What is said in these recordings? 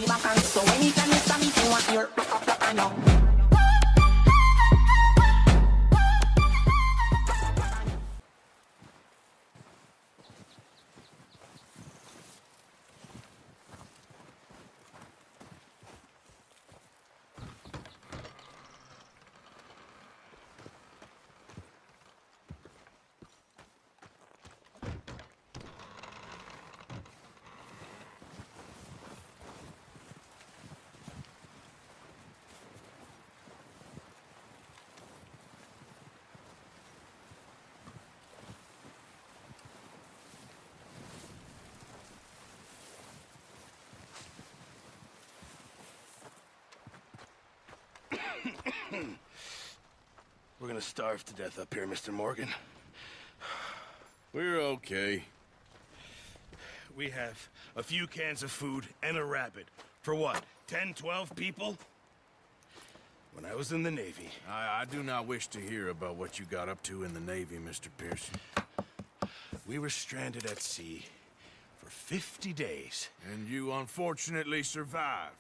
back and so anytime you stop me, you want your I know. We're gonna starve to death up here, Mr. Morgan. We're okay. We have a few cans of food and a rabbit. For what, 10, 12 people? When I was in the Navy... I do not wish to hear about what you got up to in the Navy, Mr. Pearson. We were stranded at sea for 50 days. And you unfortunately survived.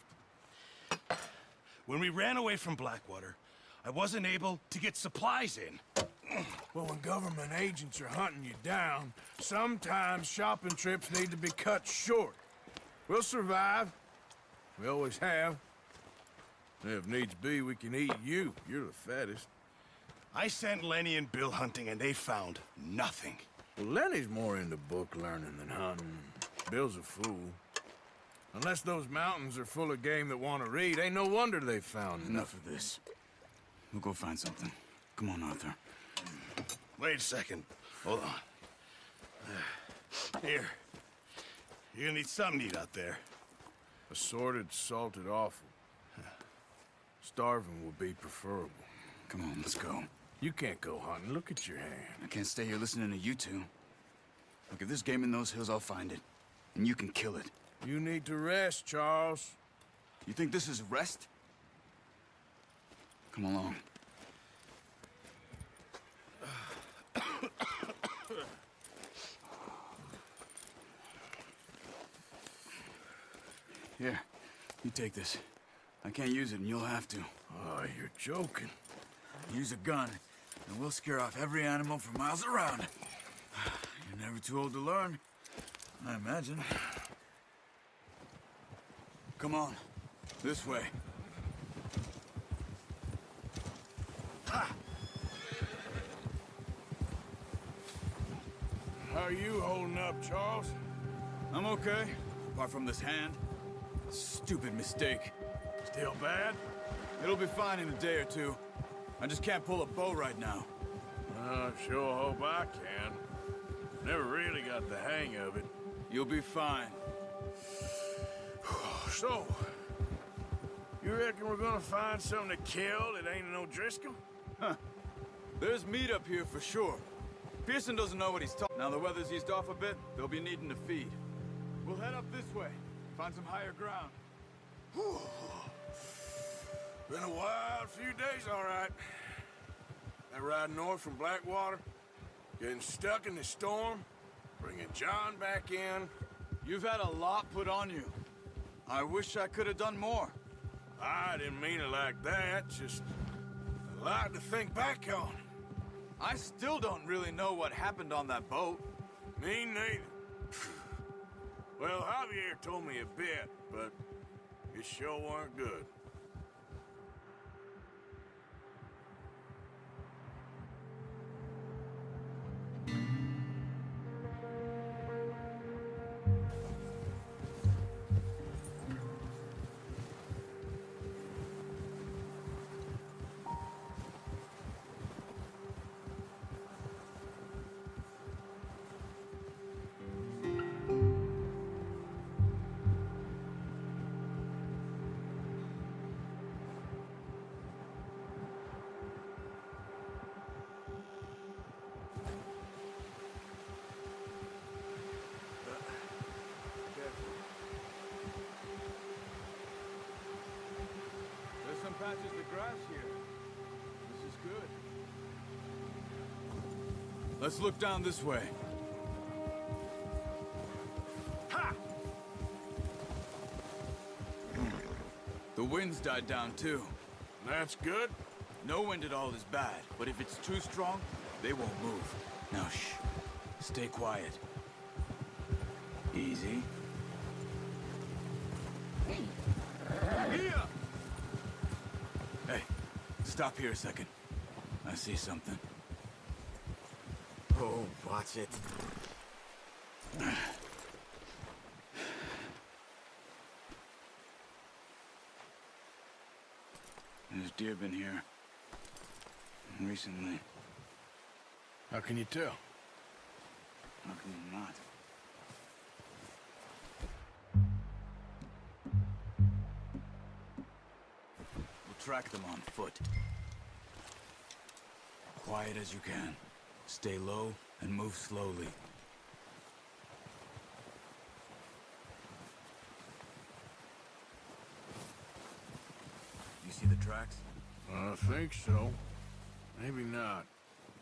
When we ran away from Blackwater, I wasn't able to get supplies in. Well, when government agents are hunting you down, sometimes shopping trips need to be cut short. We'll survive. We always have. If needs be, we can eat you. You're the fattest. I sent Lenny and Bill hunting, and they found nothing. Well, Lenny's more into book learning than hunting. Bill's a fool. Unless those mountains are full of game that want to read, ain't no wonder they found Enough of this. We'll go find something. Come on, Arthur. Wait a second. Hold on. Here. You're gonna need something to eat out there. Assorted, salted offal. Starving will be preferable. Come on, let's go. You can't go hunting. Look at your hand. I can't stay here listening to you two. Look, if there's game in those hills, I'll find it. And you can kill it. You need to rest, Charles. You think this is rest? Come along. Here, you take this. I can't use it, and you'll have to. Oh, you're joking. Use a gun, and we'll scare off every animal for miles around. You're never too old to learn, I imagine. Come on, this way. How are you holding up, Charles? I'm okay, apart from this hand. Stupid mistake. Still bad? It'll be fine in a day or two. I just can't pull a bow right now. I sure hope I can. Never really got the hang of it. You'll be fine. So, you reckon we're gonna find something to kill that ain't no Driscoll? Huh. There's meat up here for sure. Pearson doesn't know what he's talking. Now the weather's eased off a bit, they'll be needing to feed. We'll head up this way, find some higher ground. Whew. Been a wild few days, all right. That ride north from Blackwater, getting stuck in the storm, bringing John back in. You've had a lot put on you. I wish I could have done more. I didn't mean it like that, just a lot to think back on. I still don't really know what happened on that boat. Me neither. Well, Javier told me a bit, but it sure weren't good. Patches of grass here. This is good. Let's look down this way. Ha! The wind's died down too. That's good. No wind at all is bad, but if it's too strong, they won't move. Now shh. Stay quiet. Easy. Here! Hey, stop here a second. I see something. Oh, watch it. There's deer been here. Recently. How can you tell? How can you not? We'll track them on foot. Quiet as you can. Stay low and move slowly. You see the tracks? I think so. Maybe not.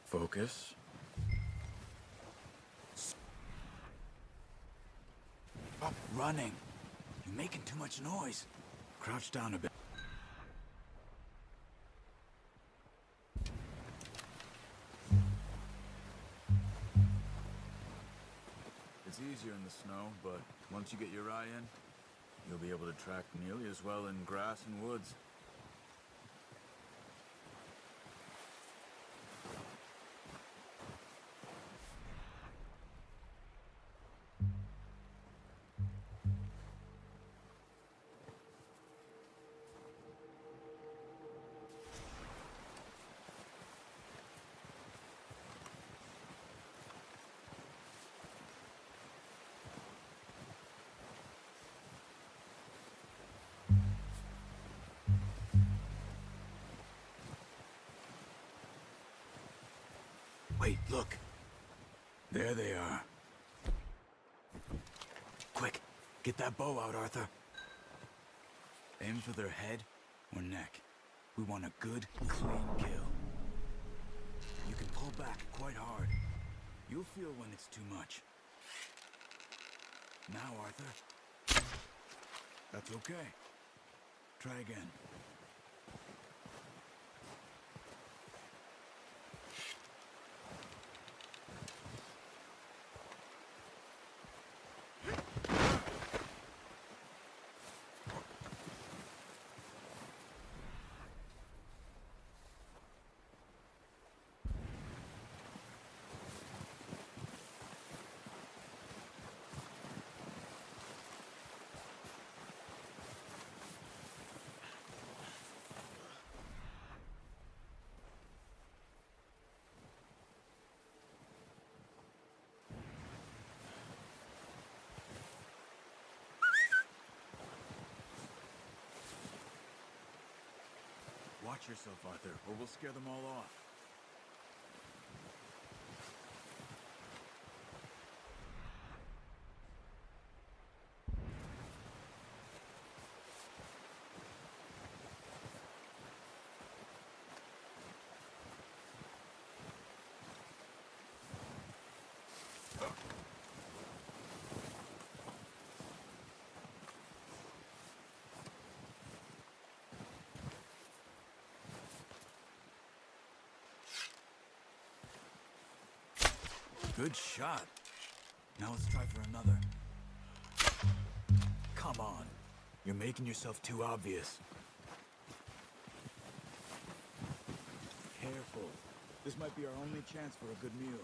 Focus. Stop running. You're making too much noise. Crouch down a bit. It's easier in the snow, but once you get your eye in, you'll be able to track nearly as well in grass and woods. Wait, look. There they are. Quick, get that bow out, Arthur. Aim for their head or neck. We want a good, clean kill. You can pull back quite hard. You'll feel when it's too much. Now, Arthur. That's okay. Try again. Watch yourself, Arthur, or we'll scare them all off. Good shot. Now let's try for another. Come on. You're making yourself too obvious. Careful. This might be our only chance for a good meal.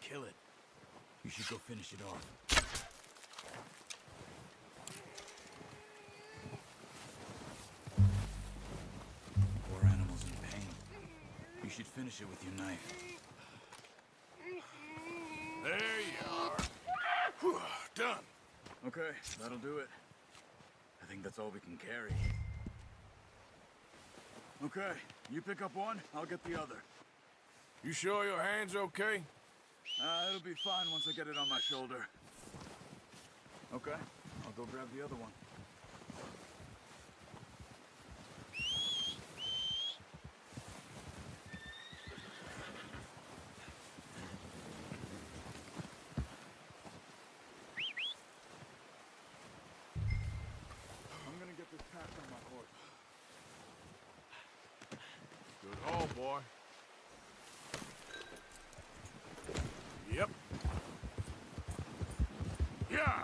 kill it. You should go finish it off. Poor animal's in pain. You should finish it with your knife. There you are. Whew, done. Okay, that'll do it. I think that's all we can carry. Okay, you pick up one, I'll get the other. You sure your hand's okay? It'll be fine once I get it on my shoulder. Okay, I'll go grab the other one. I'm gonna get this pack on my horse. Good haul, boy. Yep. Yeah.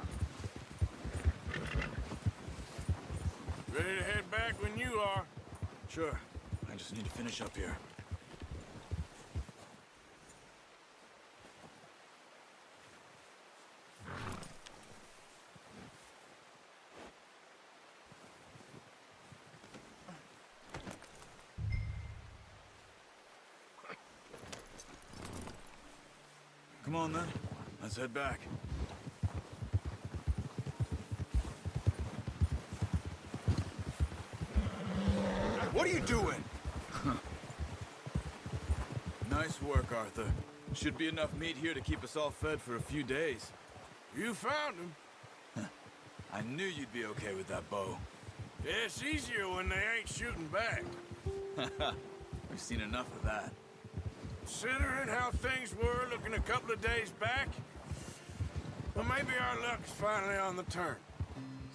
Ready to head back when you are. Sure, I just need to finish up here. Come on then, let's head back. What are you doing? Nice work, Arthur. Should be enough meat here to keep us all fed for a few days. You found him. I knew you'd be okay with that bow. Yeah, it's easier when they ain't shooting back. We've seen enough of that. Considering how things were looking a couple of days back, well, maybe our luck's finally on the turn.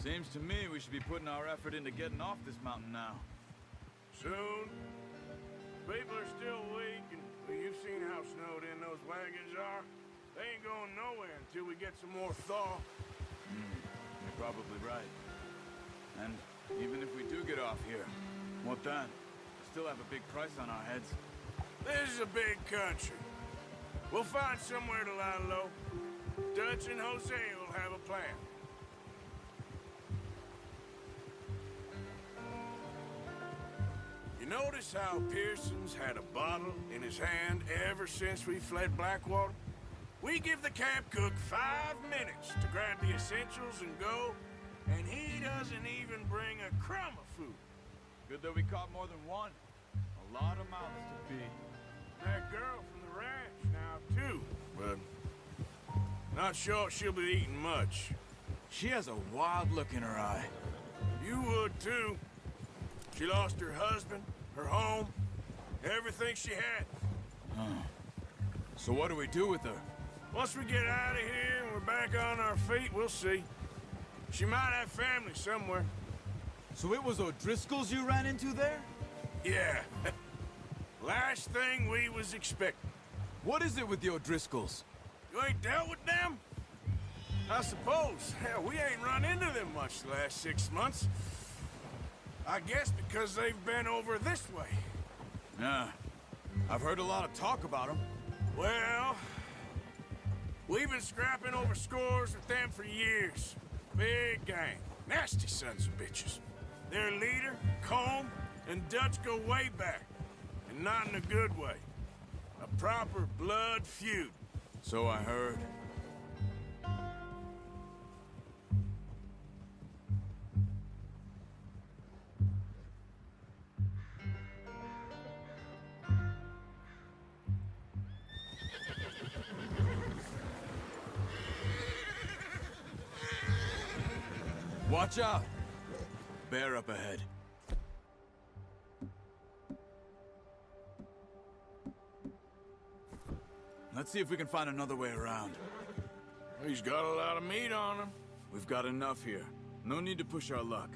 Seems to me we should be putting our effort into getting off this mountain now. Soon. People are still weak, and well, you've seen how snowed in those wagons are. They ain't going nowhere until we get some more thaw. You're probably right. And even if we do get off here, what then? We still have a big price on our heads. This is a big country. We'll find somewhere to lie low. Dutch and Jose will have a plan. You notice how Pearson's had a bottle in his hand ever since we fled Blackwater? We give the camp cook 5 minutes to grab the essentials and go, and he doesn't even bring a crumb of food. Good that we caught more than one. A lot of mouths to feed. That girl from the ranch now, too. But not sure she'll be eating much. She has a wild look in her eye. You would, too. She lost her husband, her home, everything she had. So what do we do with her? Once we get out of here and we're back on our feet, we'll see. She might have family somewhere. So it was O'Driscoll's you ran into there? Yeah. Last thing we was expecting. What is it with the O'Driscolls? You ain't dealt with them? I suppose. Hell, we ain't run into them much the last 6 months. I guess because they've been over this way. Yeah. I've heard a lot of talk about them. Well, we've been scrapping over scores with them for years. Big gang. Nasty sons of bitches. Their leader, Combe, and Dutch go way back. And not in a good way. A proper blood feud. So I heard. Watch out! Bear up ahead. Let's see if we can find another way around. He's got a lot of meat on him. We've got enough here. No need to push our luck.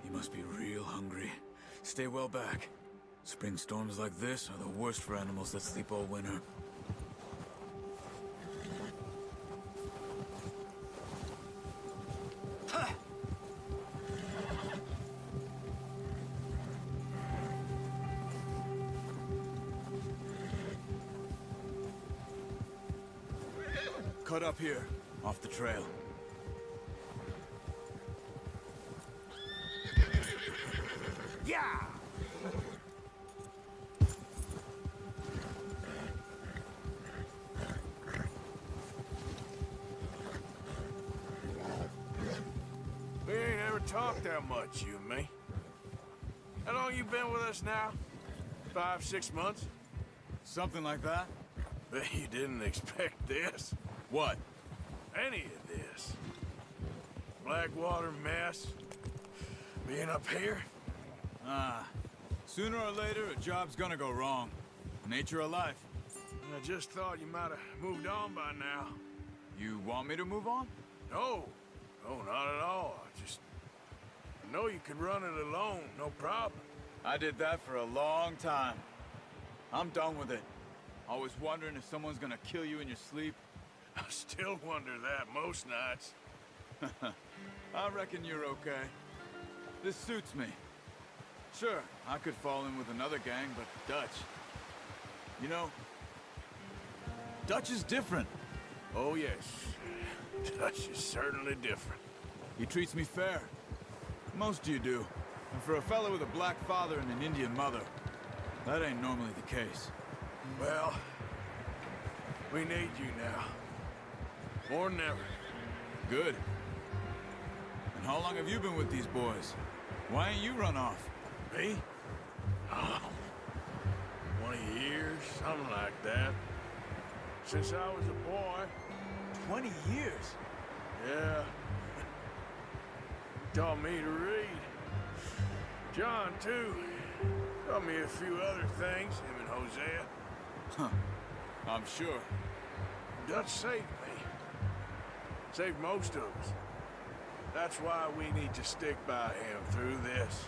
He must be real hungry. Stay well back. Spring storms like this are the worst for animals that sleep all winter. cut up here, off the trail. Yeah! We ain't ever talked that much, you and me. How long you been with us now? 5, 6 months? Something like that? Bet you didn't expect this. What? Any of this. Blackwater mess. Being up here. Sooner or later, a job's gonna go wrong. Nature of life. I just thought you might have moved on by now. You want me to move on? No. No, not at all. I know you could run it alone, no problem. I did that for a long time. I'm done with it. Always wondering if someone's gonna kill you in your sleep. I still wonder that most nights. I reckon you're okay. This suits me. Sure, I could fall in with another gang, but Dutch... You know, Dutch is different. Oh, yes. Dutch is certainly different. He treats me fair. Most of you do. And for a fellow with a black father and an Indian mother, that ain't normally the case. Well, we need you now. More than ever. Good. And how long have you been with these boys? Why ain't you run off? Me? Oh, 20 years, something like that. Since I was a boy. 20 years? Yeah. He taught me to read. John, too. Taught me a few other things, him and Hosea. Huh. I'm sure. Dutch saved me. Saved most of us. That's why we need to stick by him through this.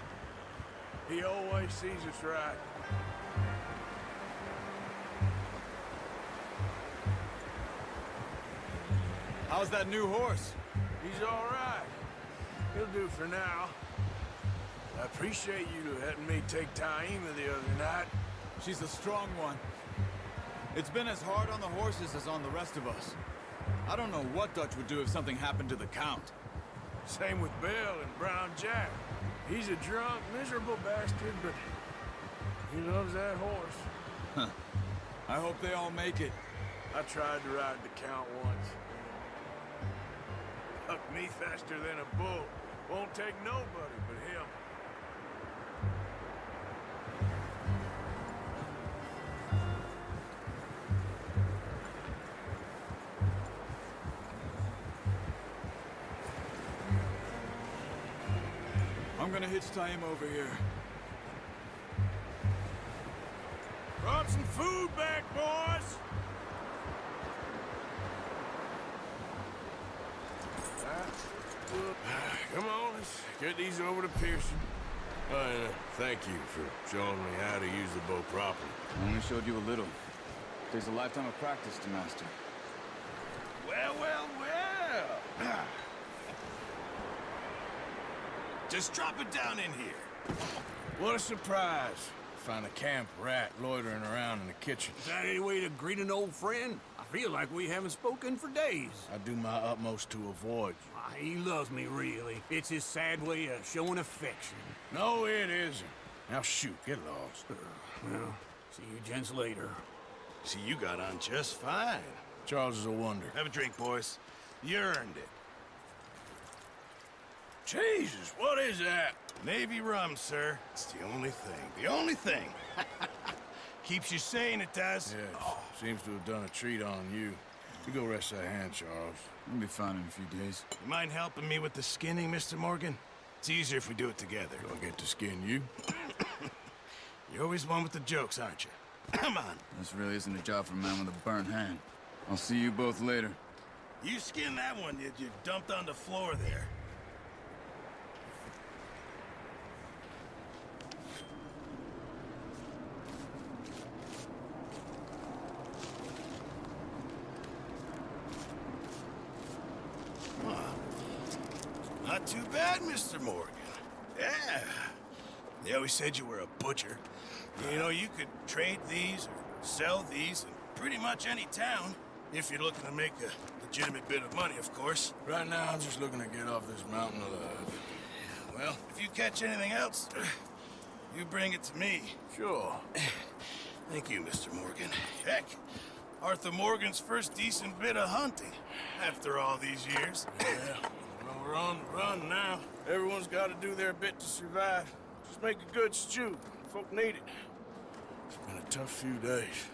He always sees us right. How's that new horse? He's all right. He'll do for now. I appreciate you letting me take Taima the other night. She's a strong one. It's been as hard on the horses as on the rest of us. I don't know what Dutch would do if something happened to the Count. Same with Bill and Brown Jack. He's a drunk, miserable bastard, but he loves that horse. Huh. I hope they all make it. I tried to ride the Count once. Bucked me faster than a bull. Won't take nobody but him. I'm gonna hitch Taima over here. Brought some food back, boys! Come on, let's get these over to Pearson. Thank you for showing me how to use the bow properly. I only showed you a little. Takes a lifetime of practice to master. Well, well, well. Just drop it down in here. What a surprise. Find a camp rat loitering around in the kitchen. Is that any way to greet an old friend? I feel like we haven't spoken for days. I do my utmost to avoid you. He loves me, really. It's his sad way of showing affection. No, it isn't. Now shoot, get lost. Well, see you gents later. See, you got on just fine. Charles is a wonder. Have a drink, boys. You earned it. Jesus, what is that? Navy rum, sir. It's the only thing. The only thing. Keeps you sane, it does. Yes, seems to have done a treat on you. You go rest that hand, Charles. We'll be fine in a few days. You mind helping me with the skinning, Mr. Morgan? It's easier if we do it together. Do I get to skin you? You're always one with the jokes, aren't you? Come on. This really isn't a job for a man with a burnt hand. I'll see you both later. You skin that one you dumped on the floor there. Not too bad, Mr. Morgan. Yeah. They always said you were a butcher. You know, you could trade these or sell these in pretty much any town. If you're looking to make a legitimate bit of money, of course. Right now, I'm just looking to get off this mountain alive. Well, if you catch anything else, you bring it to me. Sure. Thank you, Mr. Morgan. Heck, Arthur Morgan's first decent bit of hunting after all these years. Yeah, well, we're on the run now. Everyone's got to do their bit to survive. Just make a good stew. Folk need it. It's been a tough few days.